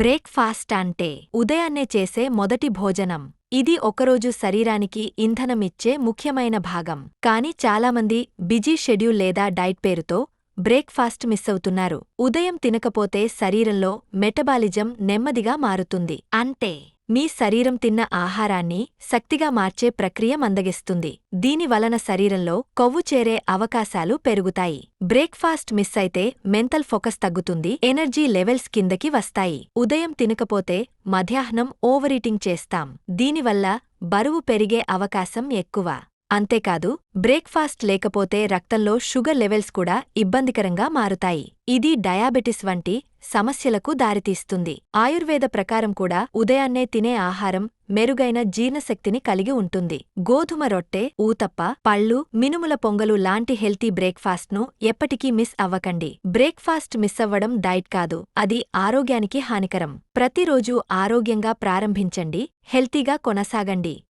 Breakfast అంటే ఉదయాన్నే చేసే మొదటి భోజనం. ఇది ఒకరోజు శరీరానికి ఇంధనమిచ్చే ముఖ్యమైన భాగం. కానీ చాలామంది బిజీ షెడ్యూల్ లేదా డైట్ పేరుతో బ్రేక్ఫాస్ట్ మిస్సవుతున్నారు. ఉదయం తినకపోతే శరీరంలో మెటబాలిజం నెమ్మదిగా మారుతుంది. అంటే మీ శరీరం తిన్న ఆహారాన్ని శక్తిగా మార్చే ప్రక్రియ మందగిస్తుంది. దీని వలన శరీరంలో కొవ్వు చేరే అవకాశాలు పెరుగుతాయి. బ్రేక్ఫాస్ట్ మిస్ అయితే మెంటల్ ఫోకస్ తగ్గుతుంది, ఎనర్జీ లెవెల్స్ కిందకి వస్తాయి. ఉదయం తినకపోతే మధ్యాహ్నం ఓవరీటింగ్ చేస్తాం. దీనివల్ల బరువు పెరిగే అవకాశం ఎక్కువ. అంతేకాదు, బ్రేక్ఫాస్ట్ లేకపోతే రక్తంలో షుగర్ లెవెల్స్ కూడా ఇబ్బందికరంగా మారుతాయి. ఇది డయాబెటిస్ వంటి సమస్యలకు దారితీస్తుంది. ఆయుర్వేద ప్రకారం కూడా ఉదయాన్నే తినే ఆహారం మెరుగైన జీర్ణశక్తిని కలిగి ఉంటుంది. గోధుమ రొట్టె, ఊతప్ప, పళ్ళు, మినుముల పొంగలు లాంటి హెల్తీ బ్రేక్ఫాస్ట్ను ఎప్పటికీ మిస్ అవ్వకండి. బ్రేక్ఫాస్ట్ మిస్సవ్వడం డైట్ కాదు, అది ఆరోగ్యానికి హానికరం. ప్రతిరోజూ ఆరోగ్యంగా ప్రారంభించండి, హెల్తీగా కొనసాగండి.